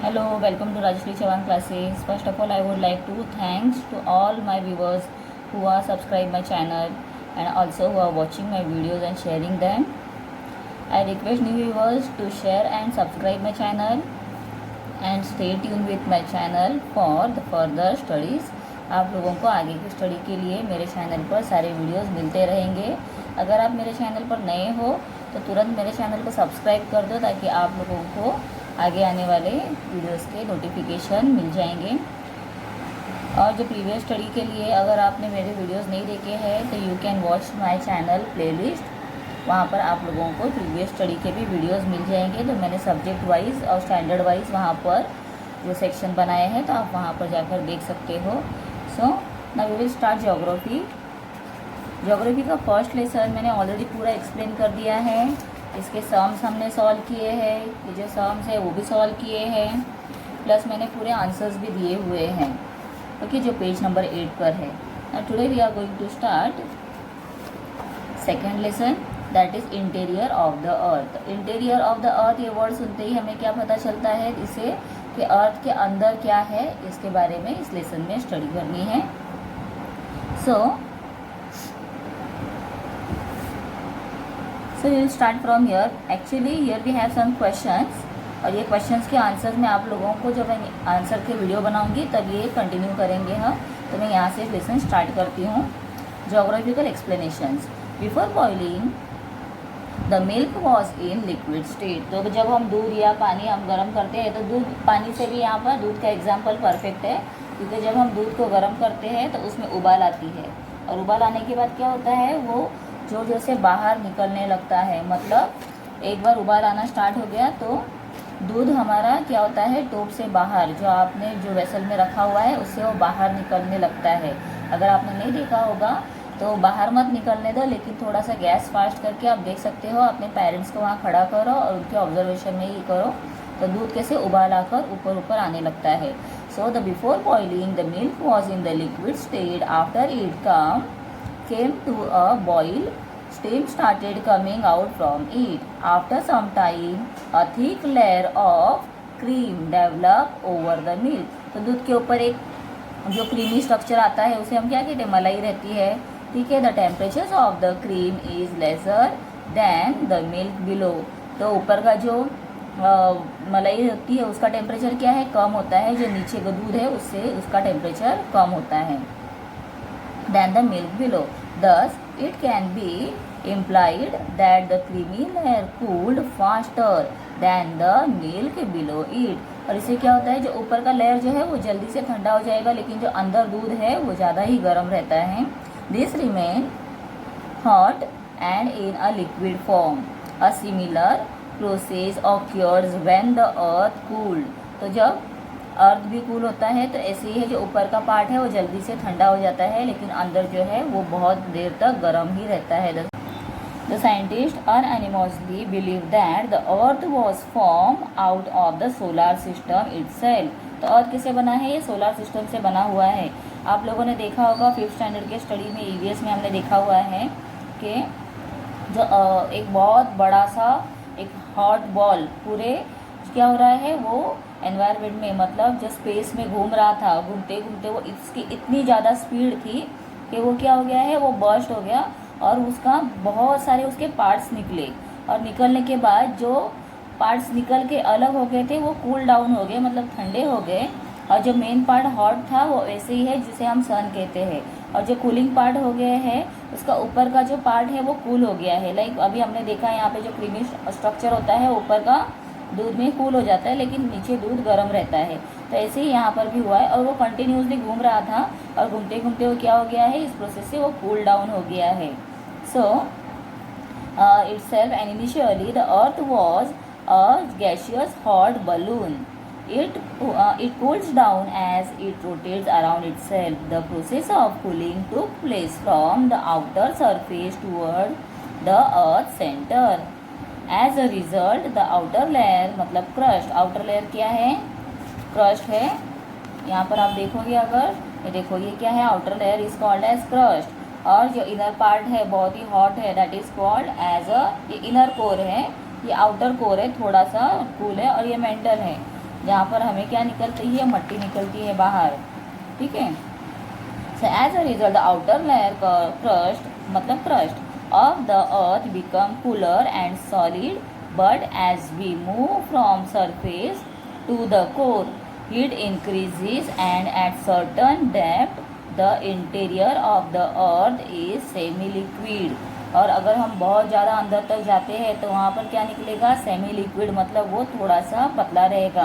Hello, welcome to Rajashri Chavan classes. First of all, I would like to thanks to all my viewers who are subscribed my channel and also who are watching my videos and sharing them. I request new viewers to share and subscribe my channel and stay tuned with my channel for the further studies. आप लोगों को आगे की study के लिए मेरे channel पर सारे वीडियोस मिलते रहेंगे। अगर आप मेरे चैनल पर नए हो तो तुरंत मेरे चैनल को सब्सक्राइब कर दो ताकि आप लोगों को आगे आने वाले वीडियोस के नोटिफिकेशन मिल जाएंगे। और जो प्रीवियस स्टडी के लिए अगर आपने मेरे वीडियोस नहीं देखे हैं तो you can watch my channel playlist, वहाँ पर आप लोगों को प्रीवियस स्टडी के भी वीडियोस मिल जाएंगे। तो मैंने सब्जेक्ट वाइज और स्टैंडर्ड वाइज वहाँ पर जो सेक्शन बनाए हैं तो आप वहाँ पर जाकर देख सकते हो। So now we will start geography. Geography का फर्स्ट लेसन मैंने ऑलरेडी पूरा एक्सप्लेन कर दिया है। इसके सम्स हमने सॉल्व किए हैं, ये जो सम्स है वो भी सॉल्व किए हैं, प्लस मैंने पूरे आंसर्स भी दिए हुए हैं, ओके, जो पेज नंबर 8 पर है। Now today we are going to start second lesson, that is interior of the earth. Interior of the earth ये वर्ड सुनते ही हमें क्या पता चलता है इससे कि अर्थ के अंदर क्या है, इसके बारे में इस लेसन में स्टडी करनी है। सो we'll start from here. Actually here we have some questions और ये क्वेश्चंस के आंसर्स मैं आप लोगों को जब मैं आंसर के वीडियो बनाऊंगी तब ये कंटिन्यू करेंगे हम। तो मैं यहाँ से लेसन स्टार्ट करती हूँ। Geographical explanations. Before boiling the milk was in liquid state. तो जब हम दूध या पानी हम गर्म करते हैं तो दूध पानी से भी यहाँ पर दूध का एग्जाम्पल परफेक्ट है, क्योंकि जब हम दूध को गर्म करते हैं तो उसमें उबाल आती है और उबाल आने के बाद क्या होता है वो जोर जोर से बाहर निकलने लगता है। मतलब एक बार उबाल आना स्टार्ट हो गया तो दूध हमारा क्या होता है टोप से बाहर, जो आपने जो वेसल में रखा हुआ है उससे वो बाहर निकलने लगता है। अगर आपने नहीं देखा होगा तो बाहर मत निकलने दो, लेकिन थोड़ा सा गैस फास्ट करके आप देख सकते हो। अपने पेरेंट्स को वहाँ खड़ा करो और उनके ऑब्जर्वेशन में ही करो तो दूध कैसे उबाल आकर ऊपर ऊपर आने लगता है। So the before boiling the milk was in the liquid state. After it came to a boil, steam started coming out from it. After some time, a thick layer of cream developed over the milk. तो दूध के ऊपर एक जो creamy structure आता है उसे हम क्या कहते हैं, मलाई रहती है, ठीक है। The temperature of the cream is lesser than the milk below. तो ऊपर का जो मलाई होती है उसका टेम्परेचर क्या है, कम होता है। जो नीचे का दूध है उससे उसका टेम्परेचर कम होता है than the milk below. Thus, it can be implied that the creamy layer cooled faster than the milk below it. और इससे क्या होता है, जो ऊपर का लेयर जो है वो जल्दी से ठंडा हो जाएगा, लेकिन जो अंदर दूध है वो ज़्यादा ही गर्म रहता है। This remain hot and in a liquid form. A similar process occurs when the earth cooled. तो जब अर्थ भी कूल होता है तो ऐसे ही है, जो ऊपर का पार्ट है वो जल्दी से ठंडा हो जाता है, लेकिन अंदर जो है वो बहुत देर तक गर्म ही रहता है। The scientist unanimously believe that the earth was form out of the solar system itself. तो अर्थ किससे बना है, ये सोलार सिस्टम से बना हुआ है। आप लोगों ने देखा होगा 5th स्टैंडर्ड के स्टडी में ईवीएस में हमने देखा हुआ है कि जो एक बहुत बड़ा सा एक हॉट बॉल पूरे क्या हो रहा है वो एनवायरनमेंट में, मतलब जो स्पेस में घूम रहा था, घूमते घूमते वो इसकी इतनी ज़्यादा स्पीड थी कि वो क्या हो गया है, वो बर्स्ट हो गया और उसका बहुत सारे उसके पार्ट्स निकले। और निकलने के बाद जो पार्ट्स निकल के अलग हो गए थे वो कूल डाउन हो गए, मतलब ठंडे हो गए। और जो मेन पार्ट हॉट था वो ऐसे ही है जिसे हम सन कहते हैं, और जो कूलिंग पार्ट हो गया है उसका ऊपर का जो पार्ट है वो कूल हो गया है। लाइक अभी हमने देखा है यहाँ पे जो क्रीमी स्ट्रक्चर होता है ऊपर का दूध में कूल हो जाता है, लेकिन नीचे दूध गर्म रहता है। तो ऐसे ही यहाँ पर भी हुआ है और वो कंटिन्यूसली घूम रहा था और घूमते घूमते वो क्या हो गया है, इस प्रोसेस से वो कूल डाउन हो गया है। सो itself and initially the earth was a gaseous hot balloon. It cools down as it rotates around itself. The process of cooling took place from the outer surface toward the earth center. As a result, the outer layer मतलब crust, outer layer क्या है, crust है। यहाँ पर आप देखोगे, अगर ये देखो ये क्या है, outer layer is called as crust. और जो इनर पार्ट है बहुत ही हॉट है, that is called as uh, ये इनर कोर है, ये आउटर कोर है, थोड़ा सा कूल है और ये मेंटल है। जहाँ पर हमें क्या निकलती है, मट्टी निकलती है बाहर, ठीक है। So as a result the outer layer crust मतलब crust of the earth become cooler and solid, but as we move from surface to the core heat increases and at certain depth the interior of the earth is semi liquid. और अगर हम बहुत ज़्यादा अंदर तक जाते हैं तो वहाँ पर क्या निकलेगा, सेमी लिक्विड, मतलब वो थोड़ा सा पतला रहेगा।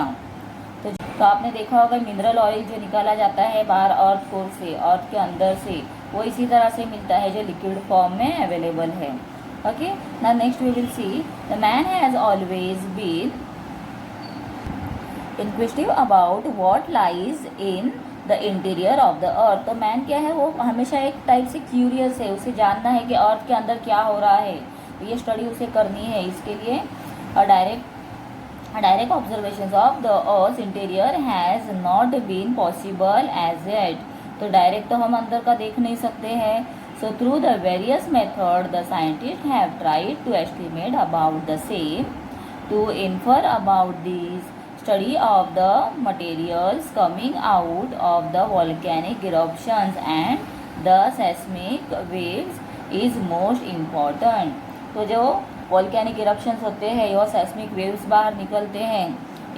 तो आपने देखा होगा मिनरल ऑयल जो निकाला जाता है बाहर अर्थ कोर से, अर्थ के अंदर से, वो इसी तरह से मिलता है जो लिक्विड फॉर्म में अवेलेबल है। Okay, now next we will see the man has always been inquisitive about what lies in the interior of the earth. तो मैन क्या है, वो हमेशा एक टाइप से क्यूरियस है, उसे जानना है कि अर्थ के अंदर क्या हो रहा है, तो ये स्टडी उसे करनी है। इसके लिए direct observation of the earth interior has not been possible as yet. तो डायरेक्ट तो हम अंदर का देख नहीं सकते हैं। So through the various method the scientist have tried to estimate about the same, to infer about this study of the materials coming out of the volcanic eruptions and the seismic waves is most important। तो जो volcanic eruptions होते हैं और seismic waves बाहर निकलते हैं,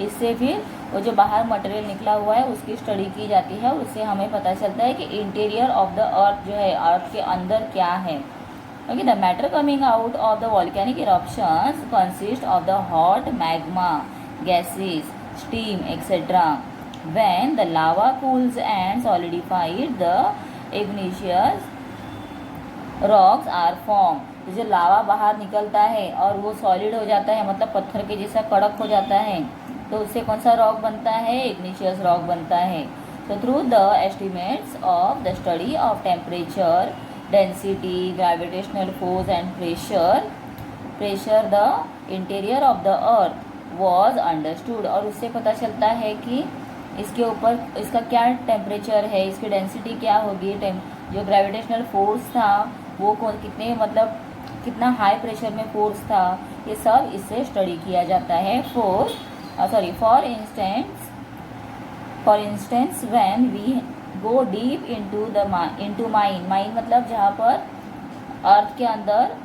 इससे फिर वो जो बाहर मटेरियल निकला हुआ है उसकी स्टडी की जाती है, और उससे हमें पता चलता है कि इंटीरियर ऑफ द अर्थ जो है, अर्थ के अंदर क्या है। Okay, the matter coming out of the volcanic eruptions consist of the hot magma, gases, steam, etc. When the lava cools and solidified, the igneous rocks are formed। तो जो लावा बाहर निकलता है और वो सॉलिड हो जाता है, मतलब पत्थर के जैसा कड़क हो जाता है, तो उससे कौन सा रॉक बनता है, इग्निशियस रॉक बनता है। तो through the estimates of the study of temperature, density, gravitational force and pressure the interior of the earth was understood. और उससे पता चलता है कि इसके ऊपर इसका क्या टेम्परेचर है, इसकी डेंसिटी क्या होगी, जो ग्रेविटेशनल फोर्स था वो कितने, मतलब कितना हाई प्रेशर में फोर्स था, ये सब इससे स्टडी किया जाता है। For instance when we go deep into mine मतलब जहाँ पर अर्थ के अंदर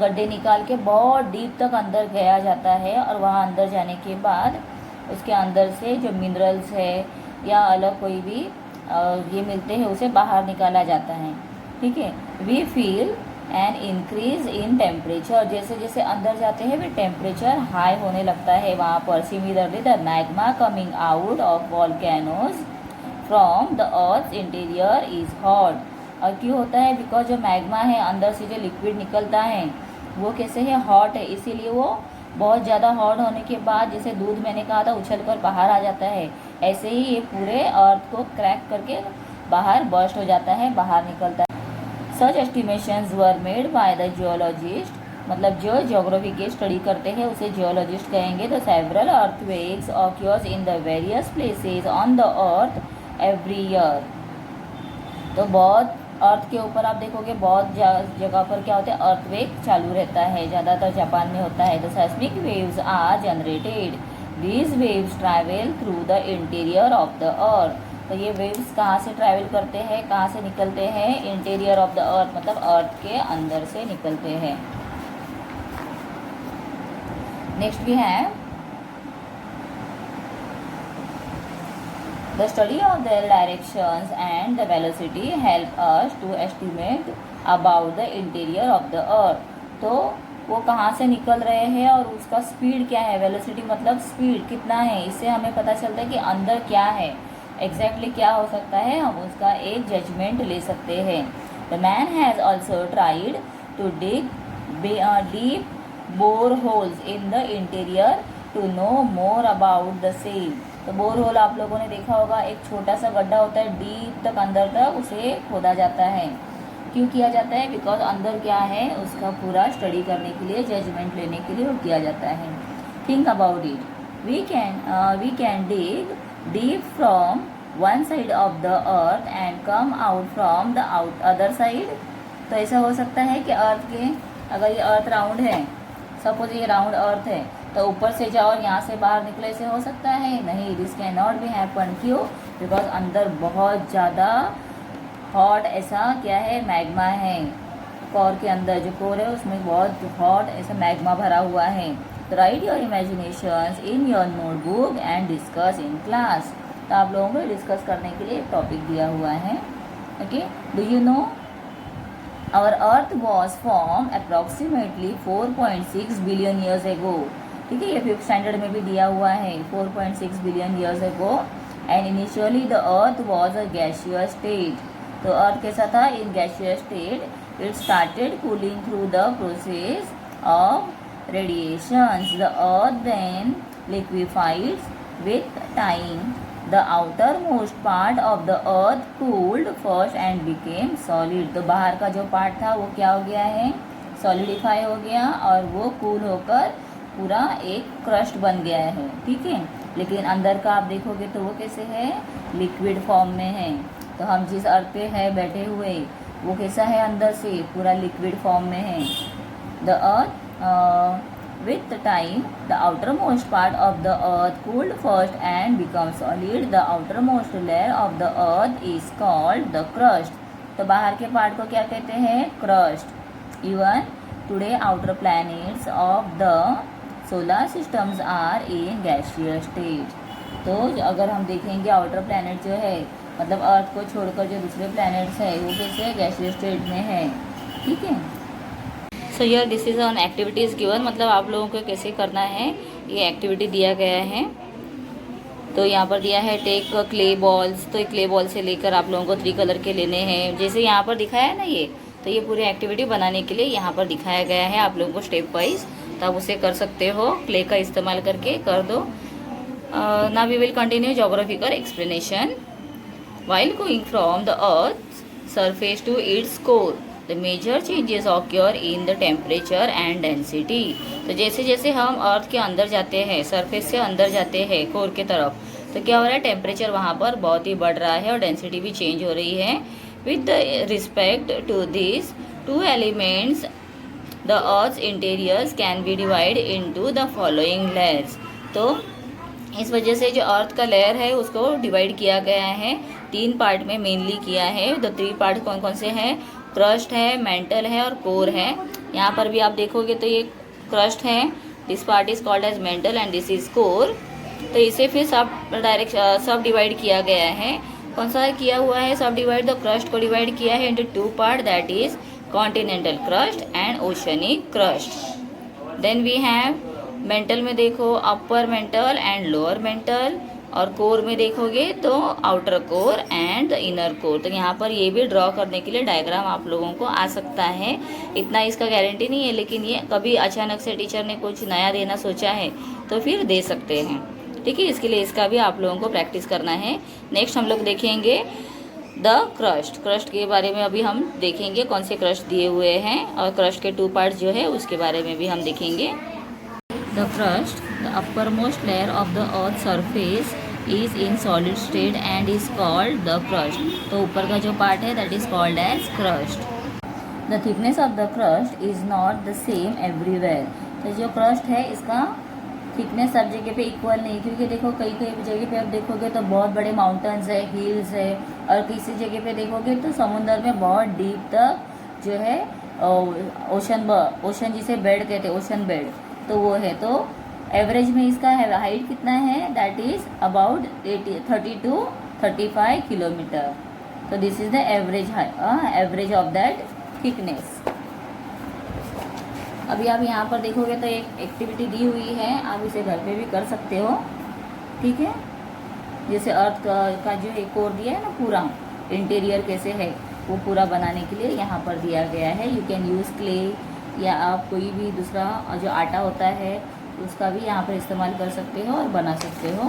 गड्ढे निकाल के बहुत डीप तक अंदर गया जाता है, और वहाँ अंदर जाने के बाद उसके अंदर से जो मिनरल्स है या अलग कोई भी ये मिलते हैं उसे बाहर निकाला जाता है, ठीक है। We feel an increase in temperature, जैसे जैसे अंदर जाते हैं वे टेम्परेचर हाई होने लगता है वहाँ पर। Similarly the magma coming out of volcanoes from the earth interior is hot. और क्यों होता है, बिकॉज जो मैग्मा है अंदर से जो लिक्विड निकलता है वो कैसे है, हॉट है, इसीलिए वो बहुत ज़्यादा हॉट होने के बाद, जैसे दूध मैंने कहा था उछल कर बाहर आ जाता है, ऐसे ही ये पूरे अर्थ को क्रैक करके बाहर बर्स्ट हो जाता है, बाहर निकलता है। Such estimations were made by the geologist, मतलब जो ज्योग्राफी की स्टडी करते हैं उसे जियोलॉजिस्ट कहेंगे। तो several earthquakes occurs in the various places on the earth every year. तो बहुत अर्थ के ऊपर आप देखोगे बहुत जगह पर क्या होता है, अर्थक्वेक चालू रहता है, ज़्यादातर जापान में होता है। The seismic waves are generated, these waves travel through the interior of the earth. तो ये वेव्स कहाँ से ट्रैवल करते हैं, कहाँ से निकलते हैं, इंटीरियर ऑफ द अर्थ मतलब अर्थ के अंदर से निकलते हैं। नेक्स्ट भी है the study of their directions and the velocity help us to estimate about the interior of the earth। तो वो कहाँ से निकल रहे हैं और उसका स्पीड क्या है, वेलोसिटी मतलब स्पीड कितना है, इससे हमें पता चलता है कि अंदर क्या है, एग्जैक्टली क्या हो सकता है, हम उसका एक जजमेंट ले सकते हैं। The man has also tried to dig deep bore holes in the interior to know more about the same. तो बोर होल आप लोगों ने देखा होगा, एक छोटा सा गड्ढा होता है, डीप तक अंदर तक उसे खोदा जाता है। क्यों किया जाता है, बिकॉज अंदर क्या है उसका पूरा स्टडी करने के लिए, जजमेंट लेने के लिए वो किया जाता है। Think about it, we can dig deep from one side of the earth and come out from the other side. तो ऐसा हो सकता है कि अर्थ के, अगर ये अर्थ राउंड है, सपोज ये राउंड अर्थ है, तो ऊपर से जाओ और यहाँ से बाहर निकले से हो सकता है? नहीं, this can not be happen. क्यों? बिकॉज अंदर बहुत ज़्यादा हॉट ऐसा क्या है, मैग्मा है। कोर के अंदर जो कोर है उसमें बहुत हॉट ऐसा मैग्मा भरा हुआ है। तो right your imaginations in your notebook and discuss in class. तो आप लोगों को डिस्कस करने के लिए टॉपिक दिया हुआ है। Okay, do you know our earth was form approximately 4.6 billion years ago. ठीक है, ये 5th स्टैंडर्ड में भी दिया हुआ है, 4.6 बिलियन ईयर्स एगो। And initially the earth was a gaseous state. तो अर्थ कैसा था? इन gaseous state. It started cooling through the process of radiations. The earth then liquefied with time. The outermost part of the earth cooled first and became solid. तो बाहर का जो part था वो क्या हो गया है? सॉलिडिफाई हो गया और वो कूल होकर पूरा एक क्रस्ट बन गया है। ठीक है, लेकिन अंदर का आप देखोगे तो वो कैसे है? लिक्विड फॉर्म में है। तो हम जिस अर्थ पे है बैठे हुए वो कैसा है? अंदर से पूरा लिक्विड फॉर्म में है। The earth with time the outer most part of the earth cooled first and become solid. The outer most layer of the earth is called the crust. तो बाहर के पार्ट को क्या कहते हैं? Crust. Even today outer planets of the solar systems are in gaseous state. तो अगर हम देखेंगे आउटर प्लैनेट जो है, मतलब अर्थ को छोड़कर जो दूसरे प्लैनेट्स है वो कैसे गैसियस स्टेट में है। ठीक है, so here this is on activities given, मतलब आप लोगों को कैसे करना है ये एक्टिविटी दिया गया है। तो यहाँ पर दिया है टेक क्ले बॉल्स। तो क्ले बॉल से लेकर आप लोगों को 3 कलर के लेने हैं, जैसे यहाँ पर दिखाया है ना ये। तो ये पूरी एक्टिविटी बनाने के लिए यहाँ पर दिखाया गया है आप लोगों को स्टेप वाइज। तो आप उसे कर सकते हो, क्ले का इस्तेमाल करके कर दो। Now we will continue geographical explanation. While going from the Earth's surface to its core, the major changes occur in the temperature and density. तो जैसे जैसे हम अर्थ के अंदर जाते हैं, सरफेस से अंदर जाते हैं कोर के तरफ, तो क्या हो रहा है? टेम्परेचर वहाँ पर बहुत ही बढ़ रहा है और डेंसिटी भी चेंज हो रही है। With respect to this two elements the earth's interiors can be divide into the following layers. तो इस वजह से जो अर्थ का लेयर है उसको डिवाइड किया गया है 3 पार्ट में मेनली किया है। द 3 पार्ट कौन कौन से हैं? क्रस्ट है, मेंटल है और कोर है। यहाँ पर भी आप देखोगे तो ये क्रस्ट है, this part is called as mantle and this is core. तो इसे फिर सब डिवाइड किया गया है। कौन सा किया हुआ है सब डिवाइड? द क्रस्ट को डिवाइड किया है into 2 part, that is continental crust and oceanic crust. Then we have mantle में देखो upper mantle and lower mantle, और कोर में देखोगे तो outer core and the inner core. तो यहाँ पर ये भी ड्रॉ करने के लिए डायग्राम आप लोगों को आ सकता है, इतना इसका गारंटी नहीं है, लेकिन ये कभी अचानक से टीचर ने कुछ नया देना सोचा है तो फिर दे सकते हैं। ठीक है, इसके लिए इसका भी आप लोगों को प्रैक्टिस करना है। नेक्स्ट हम लोग देखेंगे द क्रस्ट। क्रस्ट के बारे में अभी हम देखेंगे कौन से क्रस्ट दिए हुए हैं, और क्रस्ट के 2 पार्ट जो है उसके बारे में भी हम देखेंगे। The crust, the uppermost layer of the earth's surface, is in solid state and is called the crust. तो ऊपर का जो पार्ट है that is called as crust. The thickness of the crust is not the same everywhere. तो जो crust है इसका thickness सब जगह पे इक्वल नहीं, क्योंकि देखो कई कई जगह पे आप देखोगे तो बहुत बड़े माउंटेन्स है, हिल्स है, और किसी जगह पे देखोगे तो समुंदर में बहुत डीप तक जो है ओशन जिसे बेड कहते हैं, ओशन बेड, तो वो है। तो एवरेज में इसका हाइट कितना है? That is about 30 to 35 kilometre. तो this is the average of that thickness. अभी आप यहाँ पर देखोगे तो एक एक्टिविटी दी हुई है, आप इसे घर पे भी कर सकते हो। ठीक है, जैसे अर्थ का जो एक कोर दिया है ना, पूरा इंटीरियर कैसे है वो पूरा बनाने के लिए यहाँ पर दिया गया है। यू कैन यूज़ क्ले, या आप कोई भी दूसरा जो आटा होता है उसका भी यहाँ पर इस्तेमाल कर सकते हो और बना सकते हो।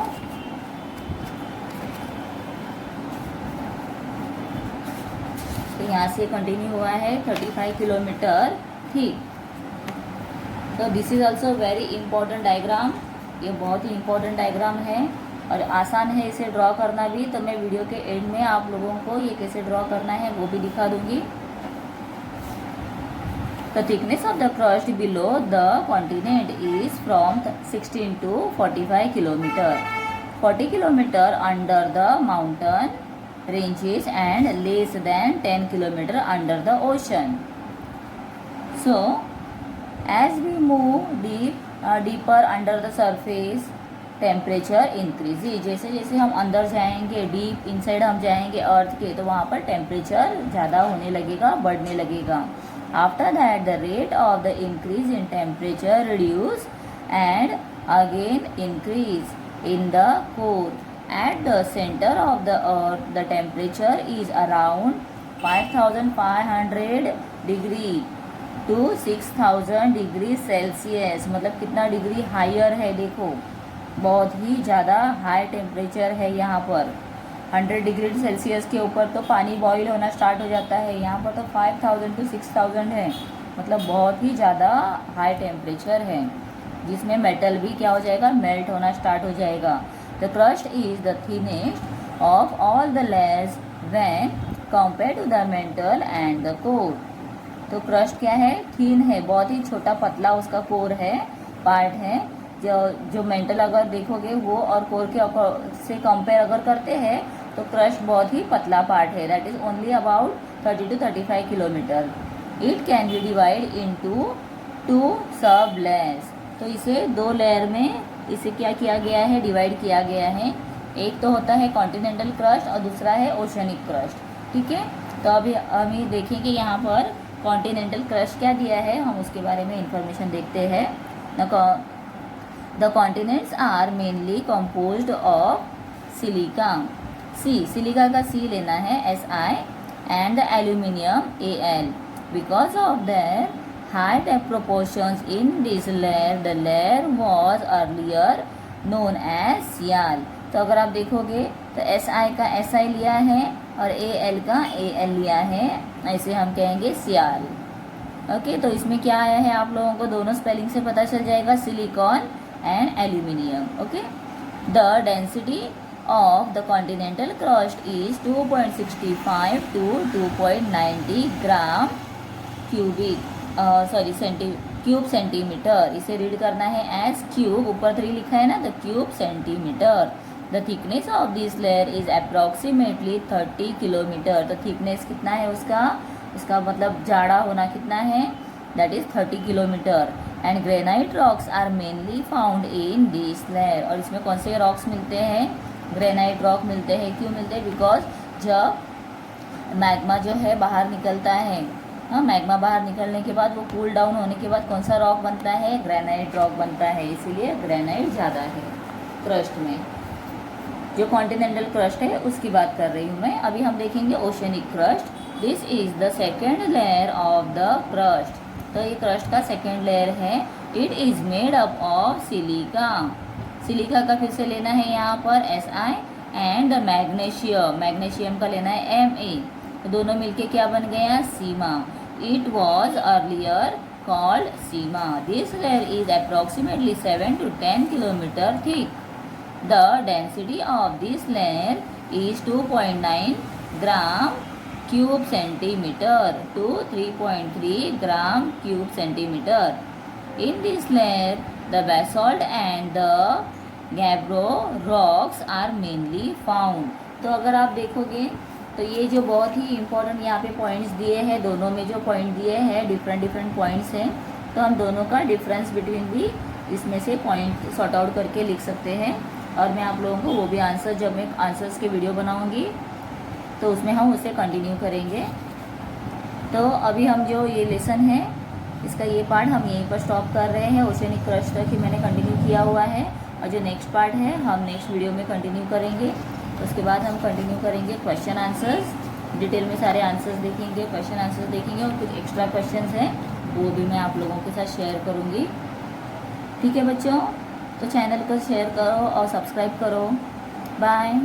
तो यहाँ से कंटिन्यू हुआ है 35 किलोमीटर। ठीक, तो this is also very important diagram. ये बहुत ही इंपॉर्टेंट डायग्राम है और आसान है इसे ड्रॉ करना भी। तो मैं वीडियो के एंड में आप लोगों को ये कैसे ड्रॉ करना है वो भी दिखा दूँगी। The thickness of the crust below the continent is from 16 to 45 kilometer. 40 kilometer under the mountain ranges and less than 10 kilometer under the ocean. So, as we move deeper under the surface, temperature increase. जैसे जैसे हम अंदर जाएंगे, deep inside हम जाएंगे अर्थ के, तो वहाँ पर टेम्परेचर ज़्यादा होने लगेगा, बढ़ने लगेगा। After that the rate of the increase in temperature reduce and again increase in the core. At the centre of the earth the temperature is around 5500 degree to 6000 degree Celsius. मतलब कितना degree higher है, देखो बहुत ही ज़्यादा high temperature है यहाँ पर। 100 degree Celsius के ऊपर तो पानी बॉईल होना स्टार्ट हो जाता है, यहाँ पर तो 5000 टू 6000 है। मतलब बहुत ही ज़्यादा हाई टेम्परेचर है, जिसमें मेटल भी क्या हो जाएगा, मेल्ट होना स्टार्ट हो जाएगा। The crust is the thinnest of all the layers when compare to the metal and the core. तो क्रस्ट क्या है, थिन है, बहुत ही छोटा पतला उसका कोर है, पार्ट है। जो मेंटल अगर देखोगे वो और कोर के से कंपेयर अगर करते हैं तो क्रस्ट बहुत ही पतला पार्ट है। That is only about 30 to 35 kilometre. It can be divide into 2 सब लेयर्स। तो इसे 2 लेयर में इसे क्या किया गया है, डिवाइड किया गया है। एक तो होता है कॉन्टिनेंटल क्रस्ट और दूसरा है ओशनिक क्रस्ट। ठीक है, तो अभी हम देखेंगे यहाँ पर कॉन्टिनेंटल क्रस्ट क्या दिया है, हम उसके बारे में इंफॉर्मेशन देखते हैं। The continents are mainly composed of silica, silica का सी लेना है Si, and the aluminium Al. Because of their high proportions in this layer, the layer was earlier known as सियाल। तो अगर आप देखोगे तो Si का Si लिया है और Al का Al लिया है, ऐसे हम कहेंगे सियाल। ओके, तो इसमें क्या आया है आप लोगों को दोनों स्पेलिंग से पता चल जाएगा, silicon and aluminium. Okay, the density of the continental crust is 2.65 to 2.90 gram cube centimetre. इसे रीड करना है एज क्यूब, ऊपर 3 लिखा है ना, तो cube centimetre. The thickness of this layer is approximately 30 kilometre. तो थिकनेस कितना है उसका मतलब जाड़ा होना कितना है, that is 30 kilometre. And granite rocks are mainly found in this layer. और इसमें कौन से रॉक्स मिलते हैं, ग्रेनाइट रॉक मिलते हैं। क्यों मिलते हैं, बिकॉज जब मैग्मा जो है बाहर निकलता है, हाँ, मैग्मा बाहर निकलने के बाद वो कूल डाउन होने के बाद कौन सा रॉक बनता है, ग्रेनाइट रॉक बनता है। इसीलिए ग्रेनाइट ज़्यादा है क्रस्ट में। जो कॉन्टिनेंटल क्रस्ट है उसकी बात कर रही हूँ मैं। अभी हम देखेंगे oceanic crust. This is the second layer of the crust. तो ये क्रस्ट का सेकेंड लेयर है। It is made up of silica. Silica का फिर से लेना है यहाँ पर Si एंड मैग्नीशियम, मैग्नीशियम का लेना है Ma। तो दोनों मिलके क्या बन गया, sima. It was earlier called sima. This layer is approximately 7 to 10 kilometre thick. The density of this layer is 2.9 gram cube centimetre to 3.3 gram cube centimetre. In this layer, the basalt and the gabbro rocks are mainly found. तो अगर आप देखोगे तो ये जो बहुत ही important यहाँ पे पॉइंट्स दिए हैं, दोनों में जो पॉइंट दिए हैं डिफरेंट पॉइंट्स हैं, तो हम दोनों का डिफरेंस बिटवीन भी इसमें से पॉइंट सॉर्ट आउट करके लिख सकते हैं। और मैं आप लोगों को वो भी आंसर, जब मैं आंसर्स के वीडियो बनाऊँगी तो उसमें हम उसे कंटिन्यू करेंगे। तो अभी हम जो ये लेसन है इसका ये पार्ट हम यहीं पर स्टॉप कर रहे हैं। ओशनिक क्रस्ट तक ही मैंने कंटिन्यू किया हुआ है, और जो नेक्स्ट पार्ट है हम नेक्स्ट वीडियो में कंटिन्यू करेंगे। उसके बाद हम कंटिन्यू करेंगे क्वेश्चन आंसर्स, डिटेल में सारे आंसर्स देखेंगे, क्वेश्चन आंसर्स देखेंगे, और कुछ एक्स्ट्रा क्वेश्चंस हैं वो भी मैं आप लोगों के साथ शेयर करूँगी। ठीक है बच्चों, तो चैनल को शेयर करो और सब्सक्राइब करो। बाय।